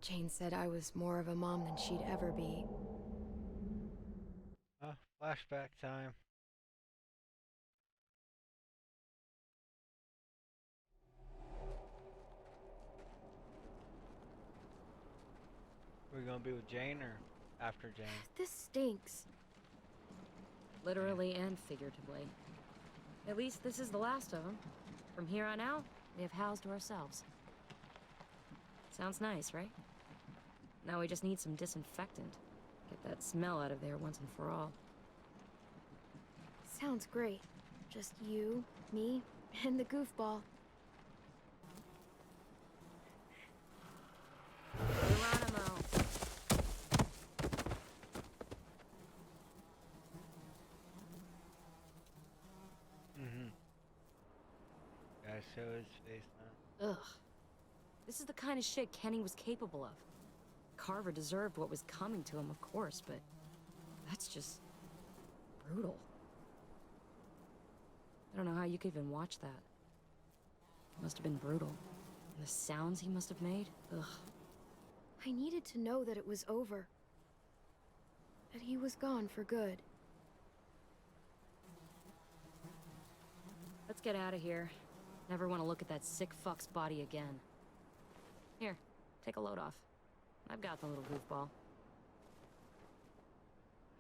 Jane said I was more of a mom than she'd ever be. Flashback time. We're gonna be with Jane or after Jane? This stinks. Yeah. Literally and figuratively. At least this is the last of them. From here on out, we have housed to ourselves. Sounds nice, right? Now we just need some disinfectant. Get that smell out of there once and for all. Sounds great. Just you, me, and the goofball. Geronimo! Mm-hmm. Gotta show his face now. Ugh. This is the kind of shit Kenny was capable of. Carver deserved what was coming to him, of course, but that's just brutal. I don't know how you could even watch that. It must have been brutal. And the sounds he must have made? Ugh. I needed to know that it was over. That he was gone for good. Let's get out of here. Never want to look at that sick fuck's body again. Here, take a load off. I've got the little goofball.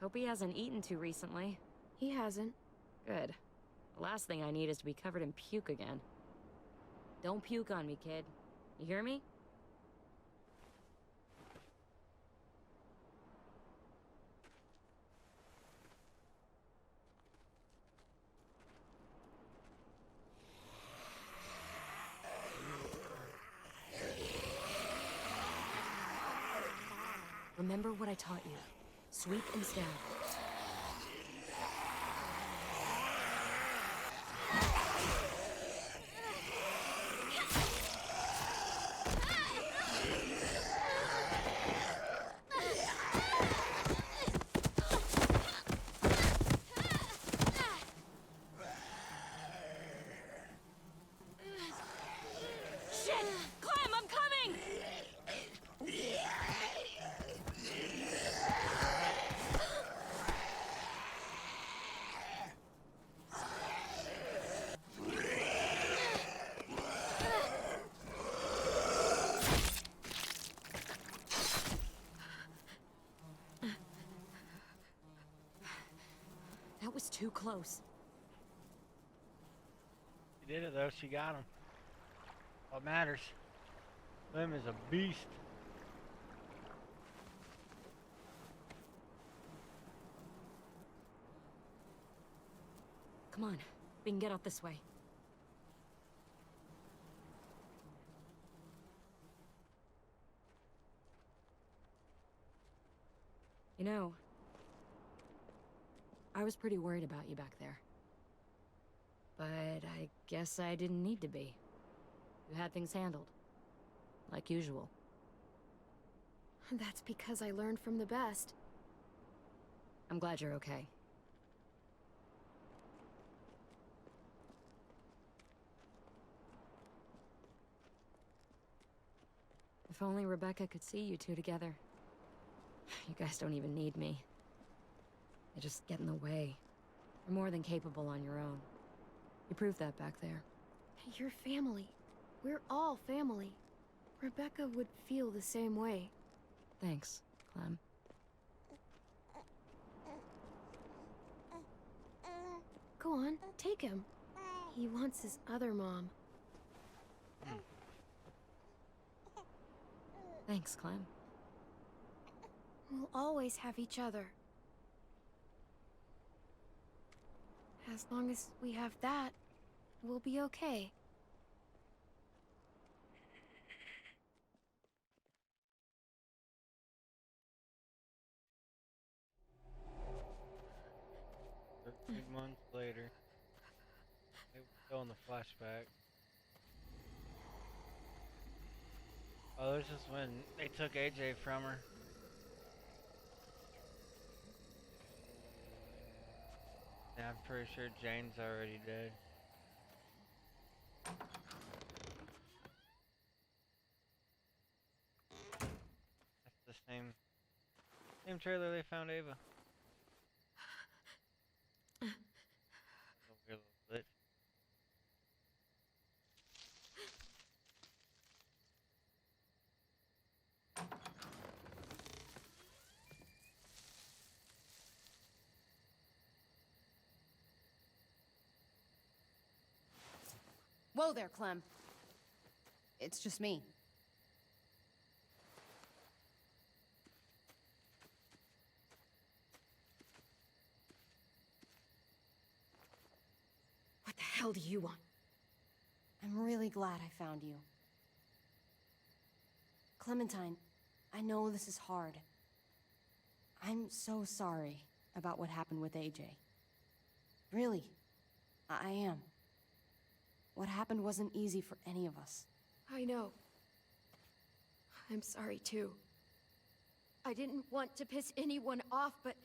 Hope he hasn't eaten too recently. He hasn't. Good. The last thing I need is to be covered in puke again. Don't puke on me, kid. You hear me? Remember what I taught you. Sweep and stab. Shit! Clem, I'm coming! That was too close. She did it though, she got him. What matters? Slim is a beast. Come on, we can get out this way. You know, I was pretty worried about you back there. But I guess I didn't need to be. You had things handled. Like usual. That's because I learned from the best. I'm glad you're okay. If only Rebecca could see you two together. You guys don't even need me. They just get in the way. You're more than capable on your own. You proved that back there. You're family. We're all family. Rebecca would feel the same way. Thanks, Clem. Go on, take him. He wants his other mom. Thanks, Clem. We'll always have each other. As long as we have that, we'll be okay. Few months later. They were still in the flashback. Oh, this is when they took AJ from her. Yeah, I'm pretty sure Jane's already dead. the trailer they found Ava. Over here a little bit. Whoa there, Clem. It's just me. What the hell do you want? I'm really glad I found you. Clementine, I know this is hard. I'm so sorry about what happened with AJ. Really, I am. What happened wasn't easy for any of us. I know. I'm sorry too. I didn't want to piss anyone off, but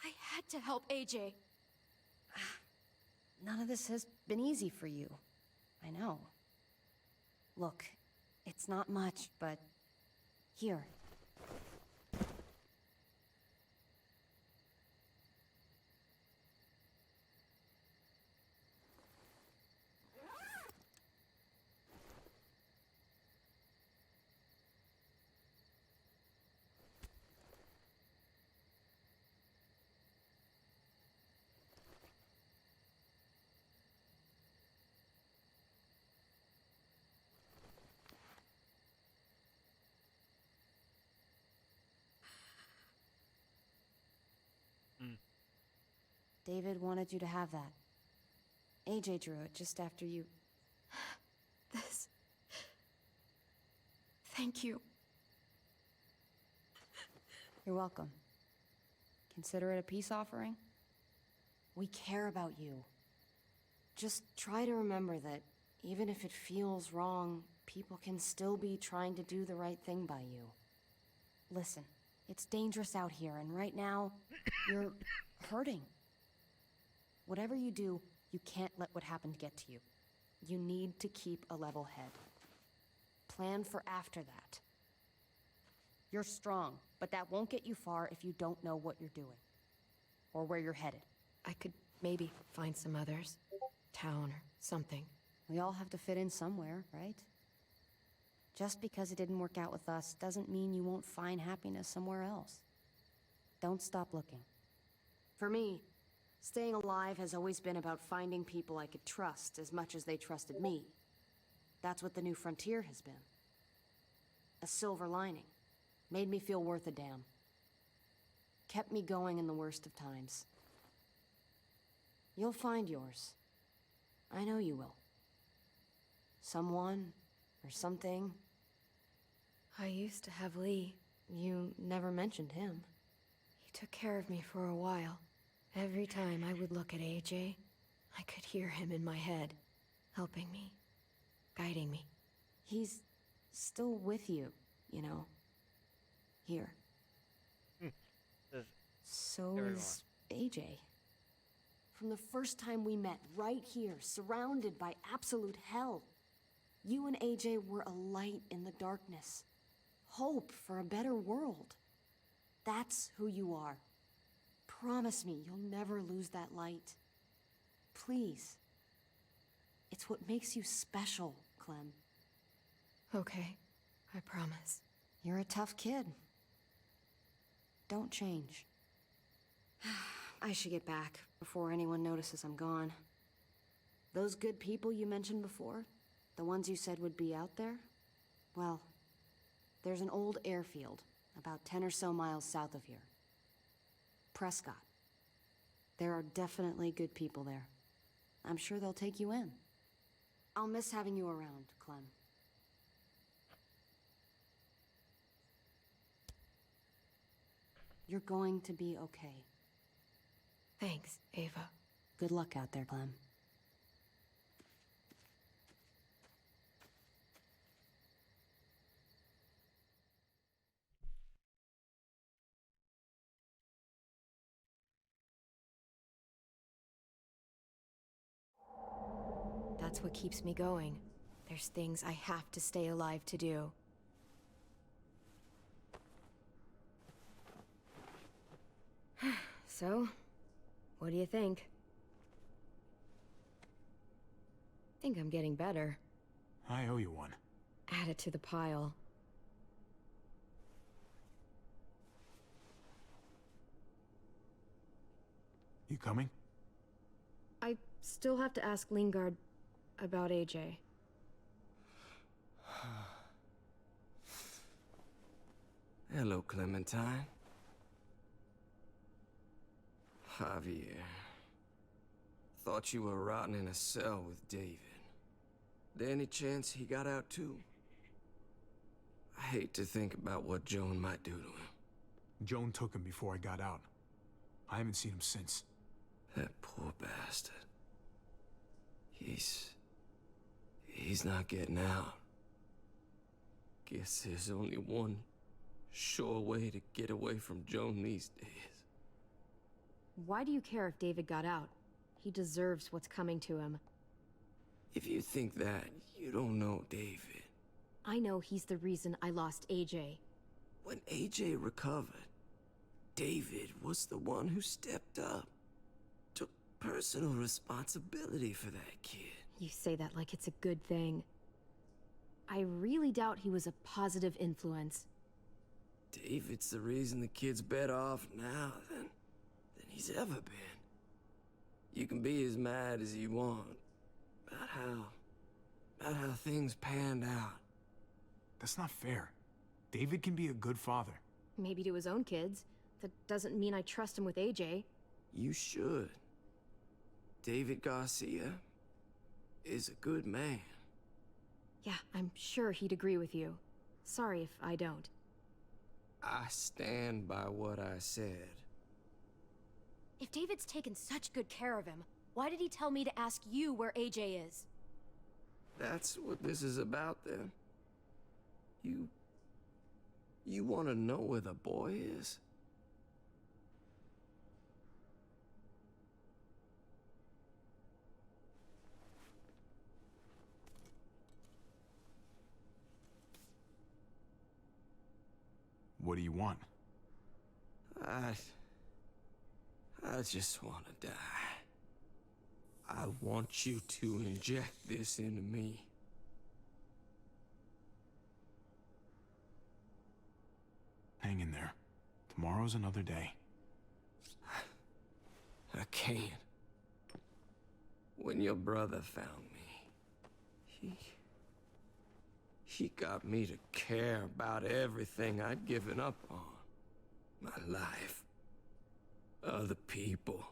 I had to help AJ. None of this has been easy for you. I know. Look, it's not much, but here. David wanted you to have that. AJ drew it just after you... This... Thank you. You're welcome. Consider it a peace offering? We care about you. Just try to remember that even if it feels wrong, people can still be trying to do the right thing by you. Listen, it's dangerous out here, and right now, you're hurting. Whatever you do, you can't let what happened get to you. You need to keep a level head. Plan for after that. You're strong, but that won't get you far if you don't know what you're doing. Or where you're headed. I could maybe find some others. Town or something. We all have to fit in somewhere, right? Just because it didn't work out with us doesn't mean you won't find happiness somewhere else. Don't stop looking. For me, staying alive has always been about finding people I could trust as much as they trusted me. That's what the new frontier has been. A silver lining. Made me feel worth a damn. Kept me going in the worst of times. You'll find yours. I know you will. Someone, or something. I used to have Lee. You never mentioned him. He took care of me for a while. Every time I would look at AJ, I could hear him in my head, helping me, guiding me. He's still with you, you know. Here. Says So everyone. is AJ. From the first time we met, right here, surrounded by absolute hell, you and AJ were a light in the darkness. Hope for a better world. That's who you are. Promise me you'll never lose that light. Please. It's what makes you special, Clem. Okay, I promise. You're a tough kid. Don't change. I should get back before anyone notices I'm gone. Those good people you mentioned before, the ones you said would be out there, well, there's an old airfield about 10 or so miles south of here. Prescott. There are definitely good people there. I'm sure they'll take you in. I'll miss having you around, Clem. You're going to be okay. Thanks, Ava. Good luck out there, Clem. That's what keeps me going. There's things I have to stay alive to do. So, what do you think? Think I'm getting better. I owe you one. Add it to the pile. You coming? I still have to ask Lingard about AJ. Hello, Clementine. Javier. Thought you were rotting in a cell with David. There any chance he got out too? I hate to think about what Joan might do to him. Joan took him before I got out. I haven't seen him since. That poor bastard. He's not getting out. Guess there's only one sure way to get away from Joan these days. Why do you care if David got out? He deserves what's coming to him. If you think that, you don't know David. I know he's the reason I lost AJ. When AJ recovered, David was the one who stepped up. Took personal responsibility for that kid. You say that like it's a good thing. I really doubt he was a positive influence. David's the reason the kid's better off now than he's ever been. You can be as mad as you want about how things panned out. That's not fair. David can be a good father. Maybe to his own kids. That doesn't mean I trust him with AJ. You should. David Garcia is a good man. Yeah, I'm sure he'd agree with you. Sorry if I don't. I stand by what I said. If David's taken such good care of him, why did he tell me to ask you where AJ is? That's what this is about, then. You want to know where the boy is? What do you want? I just want to die. I want you to inject this into me. Hang in there. Tomorrow's another day. I can't. When your brother found me, he got me to care about everything I'd given up on. My life. Other people.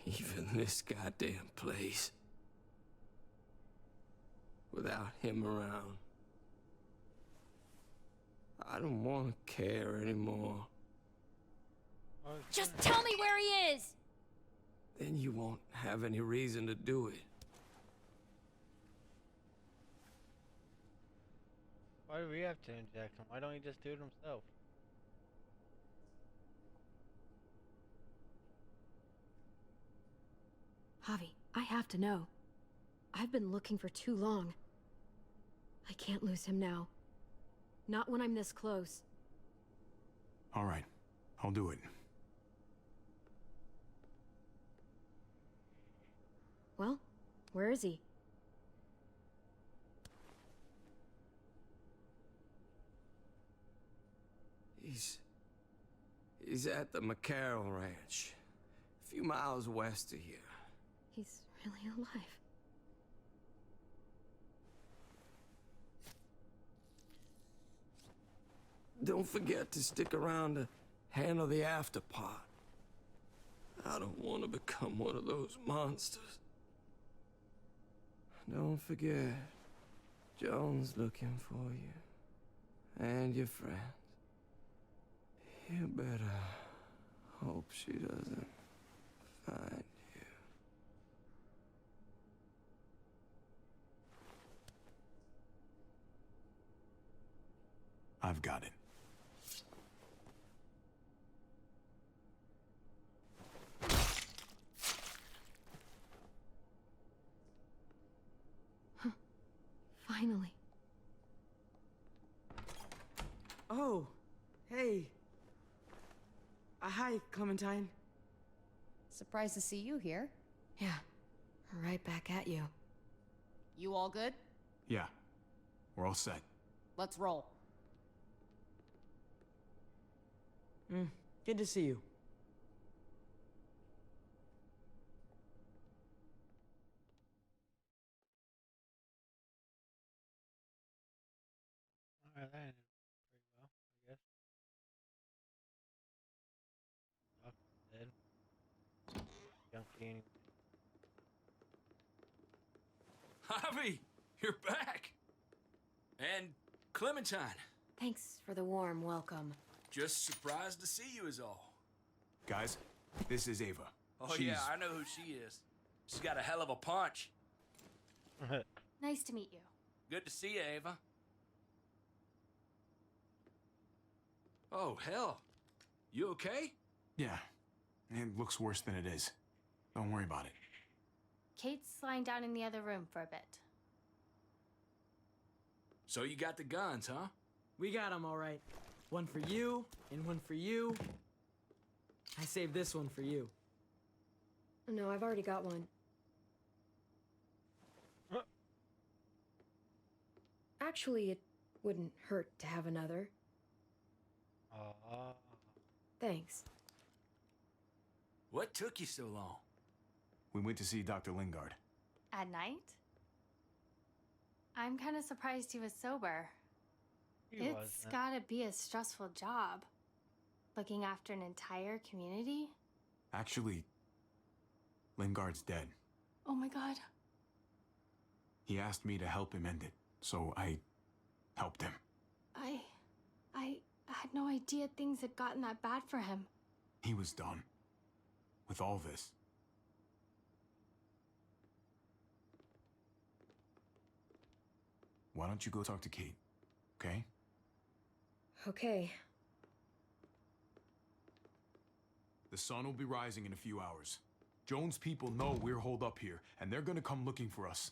Even this goddamn place. Without him around, I don't want to care anymore. Just tell me where he is! Then you won't have any reason to do it. Why do we have to inject him? Why don't he just do it himself? Javi, I have to know. I've been looking for too long. I can't lose him now. Not when I'm this close. All right, I'll do it. Well, where is he? He's at the McCarroll Ranch, a few miles west of here. He's really alive. Don't forget to stick around to handle the after part. I don't want to become one of those monsters. Don't forget, Joan's looking for you. And your friends. You better hope she doesn't find you. I've got it. Finally. Oh, hey. Hi, Clementine. Surprised to see you here. Yeah, right back at you. You all good? Yeah, we're all set. Let's roll. Good to see you. Alright, that ended pretty well, I guess. Doctor's dead. Junkie anyway. Javi, you're back. And Clementine. Thanks for the warm welcome. Just surprised to see you is all. Guys, this is Ava. Oh yeah, I know who she is. She's got a hell of a punch. Nice to meet you. Good to see you, Ava. Oh, hell. You okay? Yeah, it looks worse than it is. Don't worry about it. Kate's lying down in the other room for a bit. So you got the guns, huh? We got them all right. One for you, and one for you. I saved this one for you. No, I've already got one. Actually, it wouldn't hurt to have another. Thanks. What took you so long? We went to see Dr. Lingard. At night? I'm kind of surprised he was sober. It's gotta be a stressful job. Looking after an entire community? Actually, Lingard's dead. Oh my god. He asked me to help him end it, so I helped him. I had no idea things had gotten that bad for him. He was done with all this. Why don't you go talk to Kate, okay? Okay. The sun will be rising in a few hours. Joan's people know we're holed up here, and they're gonna come looking for us.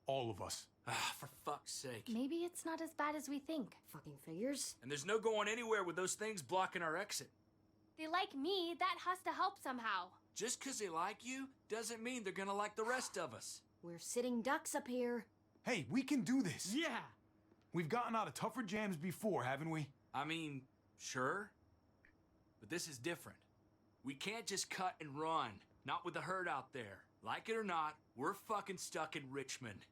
All of us. Ah, for fuck's sake. Maybe it's not as bad as we think. Fucking figures. And there's no going anywhere with those things blocking our exit. They like me, that has to help somehow. Just 'cause they like you doesn't mean they're gonna like the rest of us. We're sitting ducks up here. Hey, we can do this! Yeah! We've gotten out of tougher jams before, haven't we? I mean, sure. But this is different. We can't just cut and run. Not with the herd out there. Like it or not, we're fucking stuck in Richmond.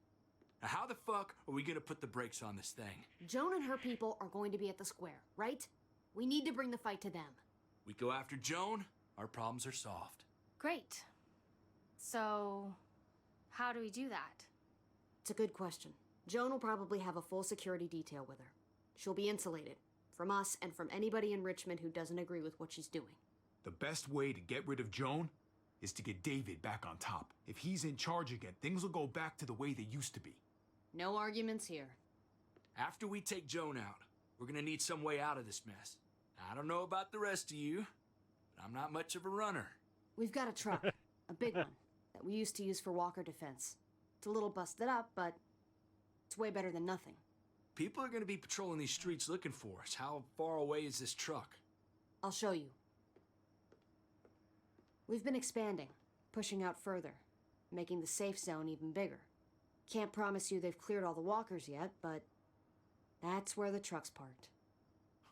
Now how the fuck are we gonna put the brakes on this thing? Joan and her people are going to be at the square, right? We need to bring the fight to them. We go after Joan, our problems are solved. Great. So, how do we do that? It's a good question. Joan will probably have a full security detail with her. She'll be insulated. From us and from anybody in Richmond who doesn't agree with what she's doing. The best way to get rid of Joan is to get David back on top. If he's in charge again, things will go back to the way they used to be. No arguments here. After we take Joan out, we're gonna need some way out of this mess. I don't know about the rest of you, but I'm not much of a runner. We've got a truck. A big one. That we used to use for walker defense. It's a little busted up, but it's way better than nothing. People are gonna be patrolling these streets looking for us. How far away is this truck? I'll show you. We've been expanding, pushing out further, making the safe zone even bigger. Can't promise you they've cleared all the walkers yet, but that's where the truck's parked.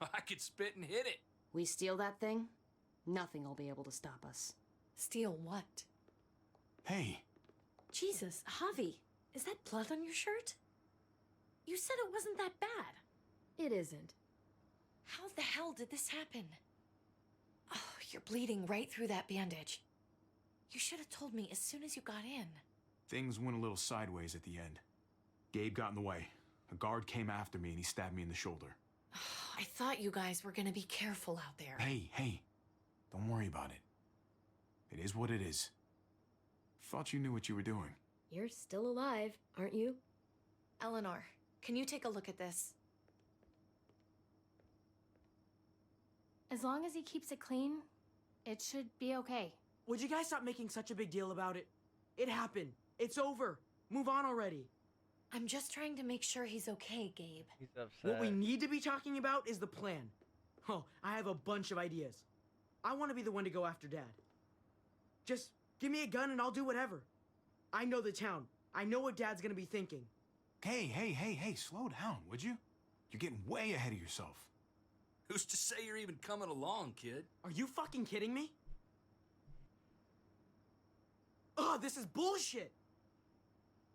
I could spit and hit it. We steal that thing, nothing will be able to stop us. Steal what? Hey, Jesus, Javi, is that blood on your shirt? You said it wasn't that bad. It isn't. How the hell did this happen? Oh, you're bleeding right through that bandage. You should have told me as soon as you got in. things went a little sideways at the end. Gabe got in the way. A guard came after me and he stabbed me in the shoulder. I thought you guys were gonna be careful out there. Hey, don't worry about it. It is what it is. Thought you knew what you were doing. You're still alive, aren't you? Eleanor, can you take a look at this? As long as he keeps it clean, it should be okay. Would you guys stop making such a big deal about it? It happened. It's over. Move on already. I'm just trying to make sure he's okay, Gabe. He's upset. What we need to be talking about is the plan. Oh, I have a bunch of ideas. I want to be the one to go after Dad. Just give me a gun and I'll do whatever. I know the town. I know what Dad's gonna be thinking. Hey, slow down, would you? You're getting way ahead of yourself. Who's to say you're even coming along, kid? Are you fucking kidding me? Ugh, this is bullshit!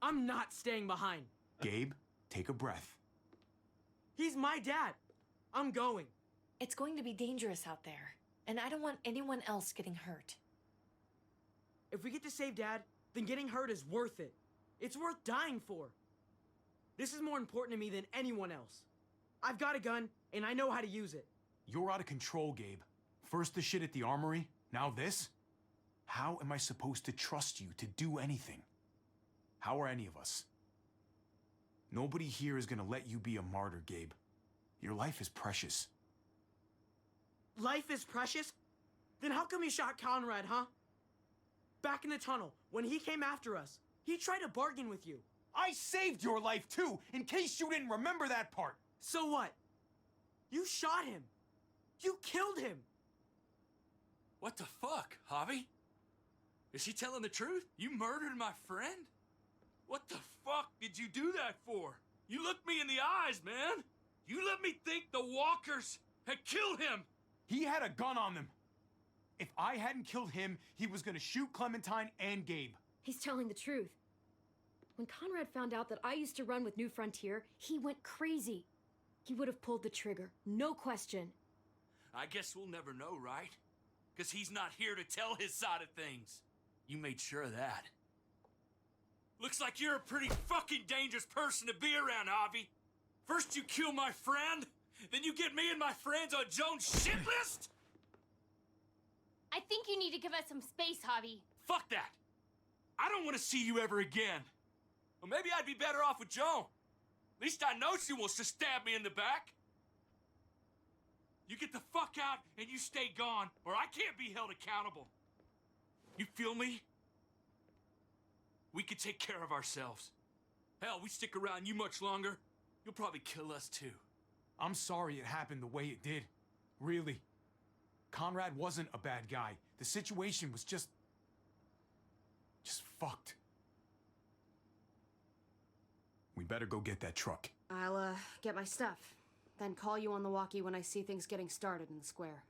I'm not staying behind. Gabe, take a breath. He's my dad. I'm going. It's going to be dangerous out there, and I don't want anyone else getting hurt. If we get to save Dad, then getting hurt is worth it. It's worth dying for. This is more important to me than anyone else. I've got a gun, and I know how to use it. You're out of control, Gabe. First the shit at the armory, now this? How am I supposed to trust you to do anything? How are any of us? Nobody here is gonna let you be a martyr, Gabe. Your life is precious. Life is precious? Then how come you shot Conrad, huh? Back in the tunnel, when he came after us, he tried to bargain with you. I saved your life too, in case you didn't remember that part. So what? You shot him. You killed him. What the fuck, Javi? Is she telling the truth? You murdered my friend? What the fuck did you do that for? You looked me in the eyes, man. You let me think the walkers had killed him. He had a gun on them. If I hadn't killed him, he was gonna shoot Clementine and Gabe. He's telling the truth. When Conrad found out that I used to run with New Frontier, he went crazy. He would have pulled the trigger, no question. I guess we'll never know, right? Because he's not here to tell his side of things. You made sure of that. Looks like you're a pretty fucking dangerous person to be around, Javi. First you kill my friend, then you get me and my friends on Jones' shit list? I think you need to give us some space, Javi. Fuck that. I don't want to see you ever again. Well, maybe I'd be better off with Joan. At least I know she wants to stab me in the back. You get the fuck out and you stay gone, or I can't be held accountable. You feel me? We can take care of ourselves. Hell, we stick around you much longer, you'll probably kill us too. I'm sorry it happened the way it did. Really. Conrad wasn't a bad guy. The situation was just fucked. We better go get that truck. I'll, get my stuff. Then call you on the walkie when I see things getting started in the square.